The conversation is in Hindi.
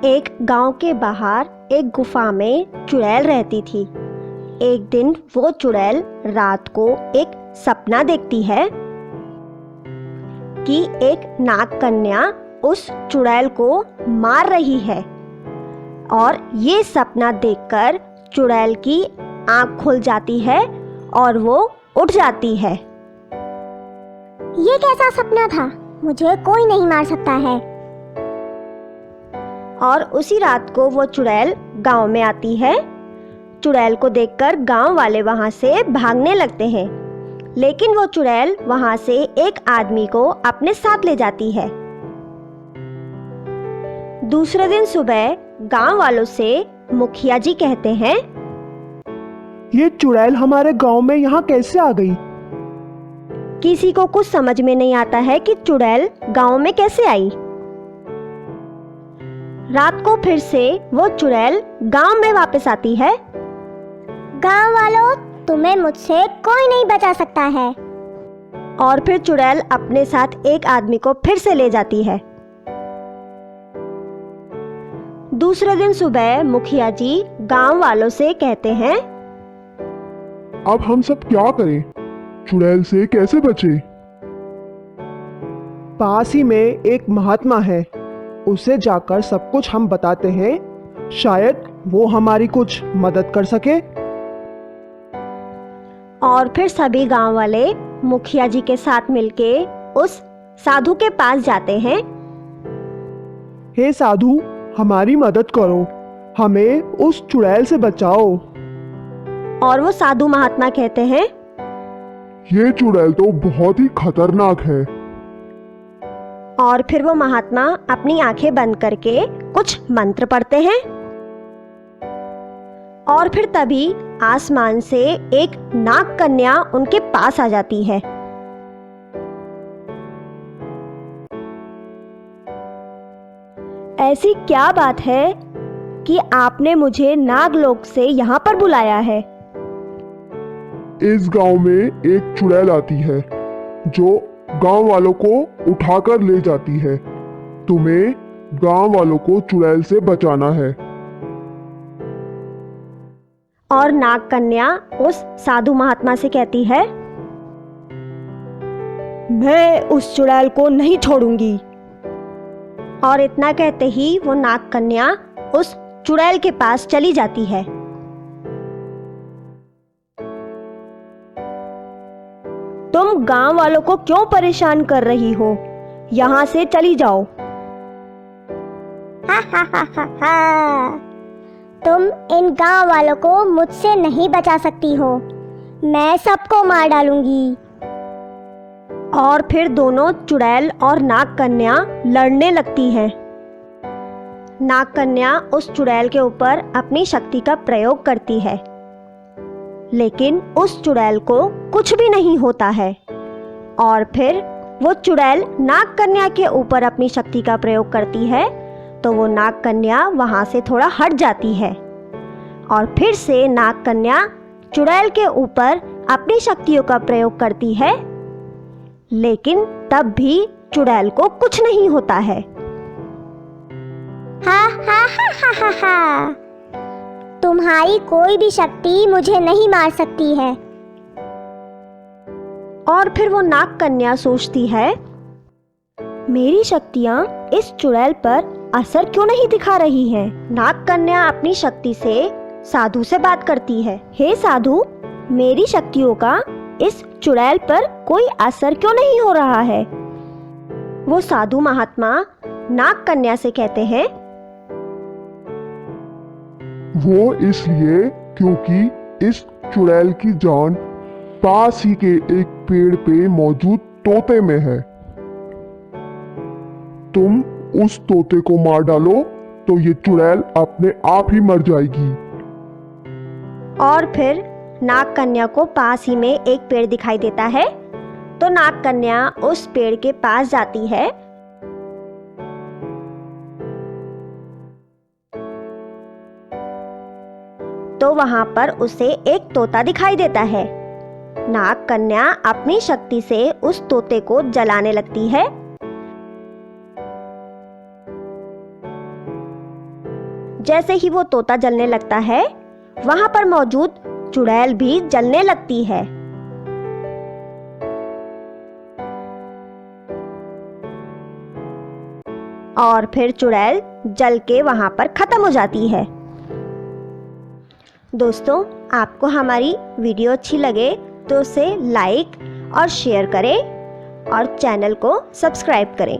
एक गांव के बाहर एक गुफा में चुड़ैल रहती थी। एक दिन वो चुड़ैल रात को एक सपना देखती है कि एक नाग कन्या उस चुड़ैल को मार रही है और ये सपना देखकर चुड़ैल की आंख खुल जाती है और वो उठ जाती है। ये कैसा सपना था? मुझे कोई नहीं मार सकता है। और उसी रात को वो चुड़ैल गांव में आती है। चुड़ैल को देखकर गांव वाले वहां से भागने लगते हैं, लेकिन वो चुड़ैल वहां से एक आदमी को अपने साथ ले जाती है। दूसरे दिन सुबह गांव वालों से मुखिया जी कहते हैं, ये चुड़ैल हमारे गांव में यहाँ कैसे आ गई? किसी को कुछ समझ में नहीं आता है कि चुड़ैल गांव में कैसे आई। रात को फिर से वो चुड़ैल गांव में वापस आती है। गांव वालों, तुम्हें मुझसे कोई नहीं बचा सकता है। और फिर चुड़ैल अपने साथ एक आदमी को फिर से ले जाती है। दूसरे दिन सुबह मुखिया जी गांव वालों से कहते हैं, अब हम सब क्या करें? चुड़ैल से कैसे बचे? पास ही में एक महात्मा है, उसे जाकर सब कुछ हम बताते हैं, शायद वो हमारी कुछ मदद कर सके। और फिर सभी गांव वाले मुखिया जी के साथ मिलके उस साधु के पास जाते हैं। हे साधु, हमारी मदद करो, हमें उस चुड़ैल से बचाओ। और वो साधु महात्मा कहते हैं, ये चुड़ैल तो बहुत ही खतरनाक है। और फिर वो महात्मा अपनी आंखें बंद करके कुछ मंत्र पढ़ते हैं। और फिर तभी आसमान से एक नाग कन्या उनके पास आ जाती है। ऐसी क्या बात है कि आपने मुझे नागलोक से यहाँ पर बुलाया है? इस गांव में एक चुड़ैल आती है जो गांव वालों को उठाकर ले जाती है। तुम्हें गांव वालों को चुड़ैल से बचाना है। और नाग कन्या उस साधु महात्मा से कहती है, मैं उस चुड़ैल को नहीं छोड़ूंगी। और इतना कहते ही वो नाग कन्या उस चुड़ैल के पास चली जाती है। तुम गांव वालों को क्यों परेशान कर रही हो? यहाँ से चली जाओ। हा हा हा हा हा। तुम इन गांव वालों को मुझसे नहीं बचा सकती हो। मैं सबको मार डालूंगी। और फिर दोनों चुड़ैल और नाग कन्या लड़ने लगती हैं। नाग कन्या उस चुड़ैल के ऊपर अपनी शक्ति का प्रयोग करती है, लेकिन उस चुड़ैल को कुछ भी नहीं होता है। और फिर वो चुड़ैल नाग कन्या के ऊपर अपनी शक्ति का प्रयोग करती है, तो वो नाग कन्या वहां से थोड़ा हट जाती है। और फिर से नाग कन्या चुड़ैल के ऊपर अपनी शक्तियों का प्रयोग करती है, लेकिन तब भी चुड़ैल को कुछ नहीं होता है। हा हा हा हा हा हा। तुम्हारी कोई भी शक्ति मुझे नहीं मार सकती है। और फिर वो नाग कन्या सोचती है, मेरी शक्तियां इस चुड़ैल पर असर क्यों नहीं दिखा रही हैं? नाग कन्या अपनी शक्ति से साधु से बात करती है, हे साधु, मेरी शक्तियों का इस चुड़ैल पर कोई असर क्यों नहीं हो रहा है? वो साधु महात्मा नाग कन्या से कहते हैं, वो इसलिए क्योंकि इस चुड़ैल की जान पास ही के एक पेड़ पे मौजूद तोते में है। तुम उस तोते को मार डालो तो ये चुड़ैल अपने आप ही मर जाएगी। और फिर नाग कन्या को पास ही में एक पेड़ दिखाई देता है, तो नाग कन्या उस पेड़ के पास जाती है। तो वहां पर उसे एक तोता दिखाई देता है। नाग कन्या अपनी शक्ति से उस तोते को जलाने लगती है। जैसे ही वो तोता जलने लगता है, वहां पर मौजूद चुड़ैल भी जलने लगती है। और फिर चुड़ैल जल के वहां पर खत्म हो जाती है। दोस्तों, आपको हमारी वीडियो अच्छी लगे तो उसे लाइक और शेयर करें और चैनल को सब्सक्राइब करें।